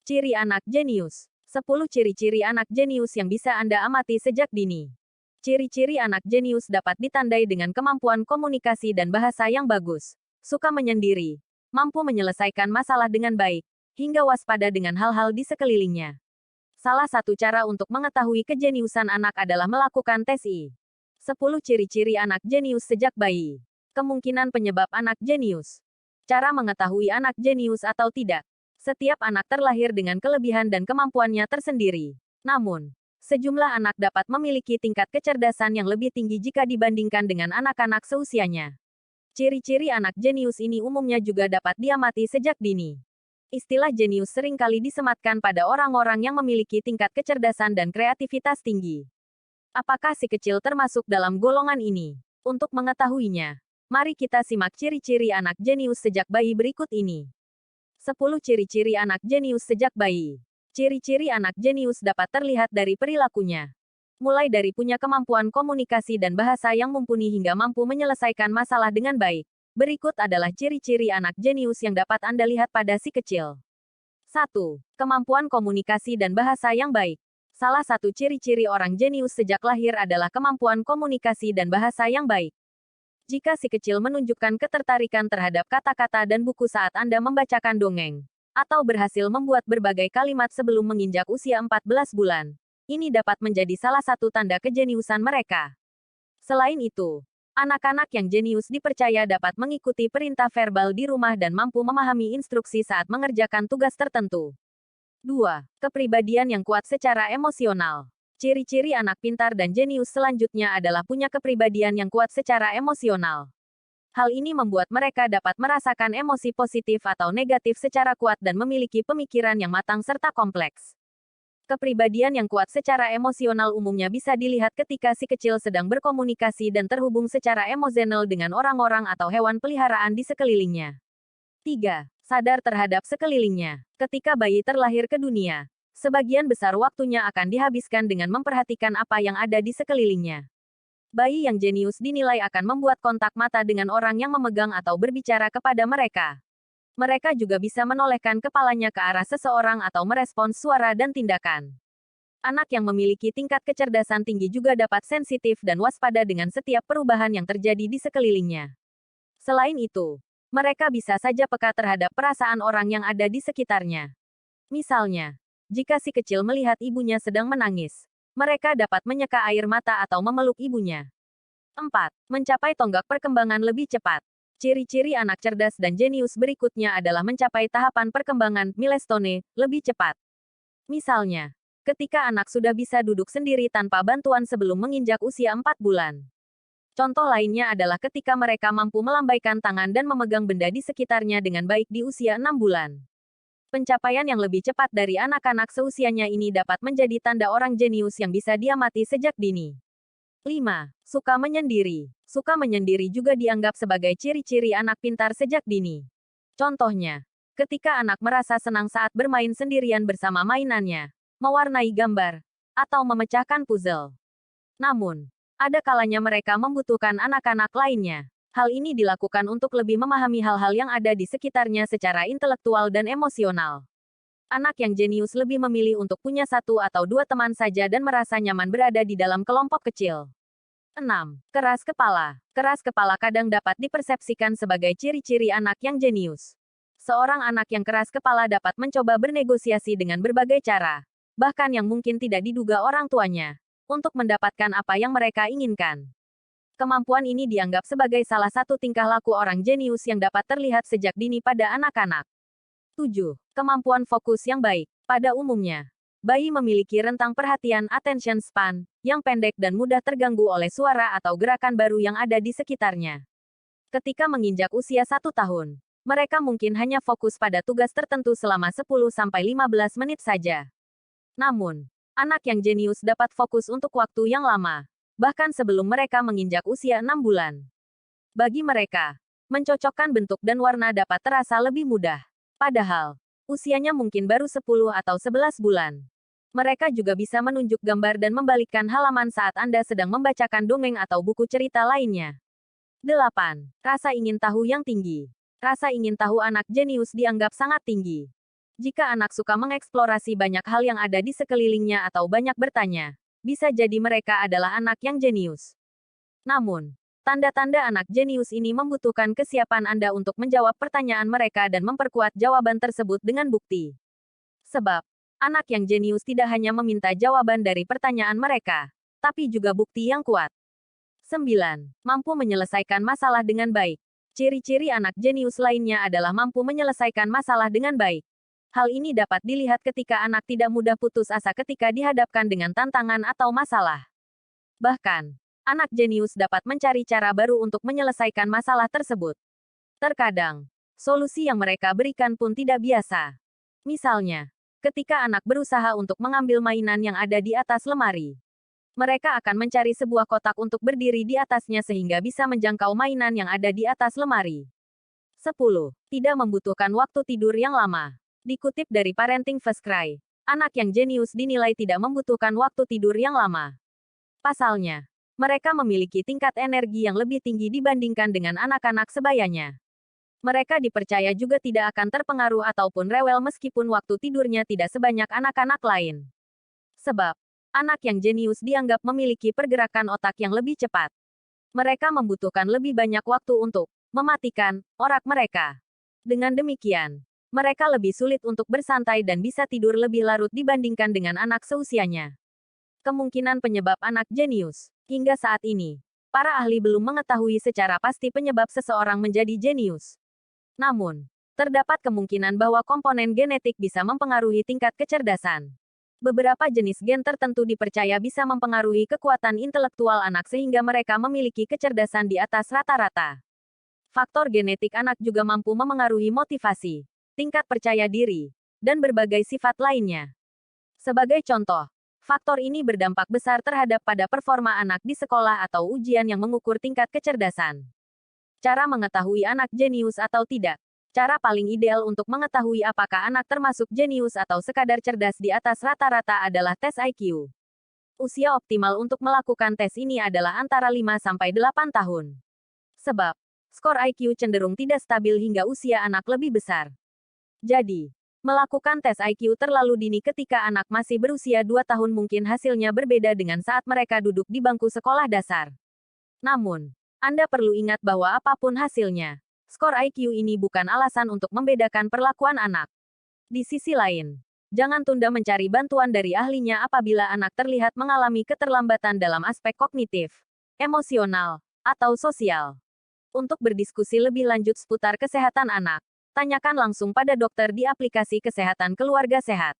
Ciri anak jenius. 10 ciri-ciri anak jenius yang bisa Anda amati sejak dini. Ciri-ciri anak jenius dapat ditandai dengan kemampuan komunikasi dan bahasa yang bagus, suka menyendiri, mampu menyelesaikan masalah dengan baik, hingga waspada dengan hal-hal di sekelilingnya. Salah satu cara untuk mengetahui kejeniusan anak adalah melakukan tes I. 10 ciri-ciri anak jenius sejak bayi. Kemungkinan penyebab anak jenius. Cara mengetahui anak jenius atau tidak. Setiap anak terlahir dengan kelebihan dan kemampuannya tersendiri. Namun, sejumlah anak dapat memiliki tingkat kecerdasan yang lebih tinggi jika dibandingkan dengan anak-anak seusianya. Ciri-ciri anak jenius ini umumnya juga dapat diamati sejak dini. Istilah jenius seringkali disematkan pada orang-orang yang memiliki tingkat kecerdasan dan kreativitas tinggi. Apakah si kecil termasuk dalam golongan ini? Untuk mengetahuinya, mari kita simak ciri-ciri anak jenius sejak bayi berikut ini. 10 ciri-ciri anak jenius sejak bayi. Ciri-ciri anak jenius dapat terlihat dari perilakunya. Mulai dari punya kemampuan komunikasi dan bahasa yang mumpuni hingga mampu menyelesaikan masalah dengan baik. Berikut adalah ciri-ciri anak jenius yang dapat Anda lihat pada si kecil. 1. Kemampuan komunikasi dan bahasa yang baik. Salah satu ciri-ciri orang jenius sejak lahir adalah kemampuan komunikasi dan bahasa yang baik. Jika si kecil menunjukkan ketertarikan terhadap kata-kata dan buku saat Anda membacakan dongeng, atau berhasil membuat berbagai kalimat sebelum menginjak usia 14 bulan, ini dapat menjadi salah satu tanda kejeniusan mereka. Selain itu, anak-anak yang jenius dipercaya dapat mengikuti perintah verbal di rumah dan mampu memahami instruksi saat mengerjakan tugas tertentu. 2. Kepribadian yang kuat secara emosional. Ciri-ciri anak pintar dan jenius selanjutnya adalah punya kepribadian yang kuat secara emosional. Hal ini membuat mereka dapat merasakan emosi positif atau negatif secara kuat dan memiliki pemikiran yang matang serta kompleks. Kepribadian yang kuat secara emosional umumnya bisa dilihat ketika si kecil sedang berkomunikasi dan terhubung secara emosional dengan orang-orang atau hewan peliharaan di sekelilingnya. 3. Sadar terhadap sekelilingnya. Ketika bayi terlahir ke dunia, sebagian besar waktunya akan dihabiskan dengan memperhatikan apa yang ada di sekelilingnya. Bayi yang jenius dinilai akan membuat kontak mata dengan orang yang memegang atau berbicara kepada mereka. Mereka juga bisa menolehkan kepalanya ke arah seseorang atau merespons suara dan tindakan. Anak yang memiliki tingkat kecerdasan tinggi juga dapat sensitif dan waspada dengan setiap perubahan yang terjadi di sekelilingnya. Selain itu, mereka bisa saja peka terhadap perasaan orang yang ada di sekitarnya. Misalnya, jika si kecil melihat ibunya sedang menangis, mereka dapat menyeka air mata atau memeluk ibunya. 4. Mencapai tonggak perkembangan lebih cepat. Ciri-ciri anak cerdas dan jenius berikutnya adalah mencapai tahapan perkembangan milestone lebih cepat. Misalnya, ketika anak sudah bisa duduk sendiri tanpa bantuan sebelum menginjak usia 4 bulan. Contoh lainnya adalah ketika mereka mampu melambaikan tangan dan memegang benda di sekitarnya dengan baik di usia 6 bulan. Pencapaian yang lebih cepat dari anak-anak seusianya ini dapat menjadi tanda orang jenius yang bisa diamati sejak dini. 5. Suka menyendiri. Suka menyendiri juga dianggap sebagai ciri-ciri anak pintar sejak dini. Contohnya, ketika anak merasa senang saat bermain sendirian bersama mainannya, mewarnai gambar, atau memecahkan puzzle. Namun, ada kalanya mereka membutuhkan anak-anak lainnya. Hal ini dilakukan untuk lebih memahami hal-hal yang ada di sekitarnya secara intelektual dan emosional. Anak yang jenius lebih memilih untuk punya 1 atau 2 teman saja dan merasa nyaman berada di dalam kelompok kecil. 6. Keras kepala. Keras kepala kadang dapat dipersepsikan sebagai ciri-ciri anak yang jenius. Seorang anak yang keras kepala dapat mencoba bernegosiasi dengan berbagai cara, bahkan yang mungkin tidak diduga orang tuanya, untuk mendapatkan apa yang mereka inginkan. Kemampuan ini dianggap sebagai salah satu tingkah laku orang jenius yang dapat terlihat sejak dini pada anak-anak. 7. Kemampuan fokus yang baik. Pada umumnya, bayi memiliki rentang perhatian attention span yang pendek dan mudah terganggu oleh suara atau gerakan baru yang ada di sekitarnya. Ketika menginjak usia 1 tahun, mereka mungkin hanya fokus pada tugas tertentu selama 10-15 menit saja. Namun, anak yang jenius dapat fokus untuk waktu yang lama, bahkan sebelum mereka menginjak usia 6 bulan. Bagi mereka, mencocokkan bentuk dan warna dapat terasa lebih mudah. Padahal, usianya mungkin baru 10 atau 11 bulan. Mereka juga bisa menunjuk gambar dan membalikkan halaman saat Anda sedang membacakan dongeng atau buku cerita lainnya. 8. Rasa ingin tahu yang tinggi. Rasa ingin tahu anak jenius dianggap sangat tinggi. Jika anak suka mengeksplorasi banyak hal yang ada di sekelilingnya atau banyak bertanya, bisa jadi mereka adalah anak yang jenius. Namun, tanda-tanda anak jenius ini membutuhkan kesiapan Anda untuk menjawab pertanyaan mereka dan memperkuat jawaban tersebut dengan bukti. Sebab, anak yang jenius tidak hanya meminta jawaban dari pertanyaan mereka, tapi juga bukti yang kuat. 9. Mampu menyelesaikan masalah dengan baik. Ciri-ciri anak jenius lainnya adalah mampu menyelesaikan masalah dengan baik. Hal ini dapat dilihat ketika anak tidak mudah putus asa ketika dihadapkan dengan tantangan atau masalah. Bahkan, anak jenius dapat mencari cara baru untuk menyelesaikan masalah tersebut. Terkadang, solusi yang mereka berikan pun tidak biasa. Misalnya, ketika anak berusaha untuk mengambil mainan yang ada di atas lemari, mereka akan mencari sebuah kotak untuk berdiri di atasnya sehingga bisa menjangkau mainan yang ada di atas lemari. 10. Tidak membutuhkan waktu tidur yang lama. Dikutip dari Parenting First Cry, anak yang jenius dinilai tidak membutuhkan waktu tidur yang lama. Pasalnya, mereka memiliki tingkat energi yang lebih tinggi dibandingkan dengan anak-anak sebayanya. Mereka dipercaya juga tidak akan terpengaruh ataupun rewel meskipun waktu tidurnya tidak sebanyak anak-anak lain. Sebab, anak yang jenius dianggap memiliki pergerakan otak yang lebih cepat. Mereka membutuhkan lebih banyak waktu untuk mematikan otak mereka. Dengan demikian, mereka lebih sulit untuk bersantai dan bisa tidur lebih larut dibandingkan dengan anak seusianya. Kemungkinan penyebab anak jenius. Hingga saat ini, para ahli belum mengetahui secara pasti penyebab seseorang menjadi jenius. Namun, terdapat kemungkinan bahwa komponen genetik bisa mempengaruhi tingkat kecerdasan. Beberapa jenis gen tertentu dipercaya bisa mempengaruhi kekuatan intelektual anak sehingga mereka memiliki kecerdasan di atas rata-rata. Faktor genetik anak juga mampu memengaruhi motivasi, tingkat percaya diri, dan berbagai sifat lainnya. Sebagai contoh, faktor ini berdampak besar terhadap pada performa anak di sekolah atau ujian yang mengukur tingkat kecerdasan. Cara mengetahui anak jenius atau tidak. Cara paling ideal untuk mengetahui apakah anak termasuk jenius atau sekadar cerdas di atas rata-rata adalah tes IQ. Usia optimal untuk melakukan tes ini adalah antara 5-8 tahun. Sebab, skor IQ cenderung tidak stabil hingga usia anak lebih besar. Jadi, melakukan tes IQ terlalu dini ketika anak masih berusia 2 tahun mungkin hasilnya berbeda dengan saat mereka duduk di bangku sekolah dasar. Namun, Anda perlu ingat bahwa apapun hasilnya, skor IQ ini bukan alasan untuk membedakan perlakuan anak. Di sisi lain, jangan tunda mencari bantuan dari ahlinya apabila anak terlihat mengalami keterlambatan dalam aspek kognitif, emosional, atau sosial. Untuk berdiskusi lebih lanjut seputar kesehatan anak, tanyakan langsung pada dokter di aplikasi Kesehatan Keluarga Sehat.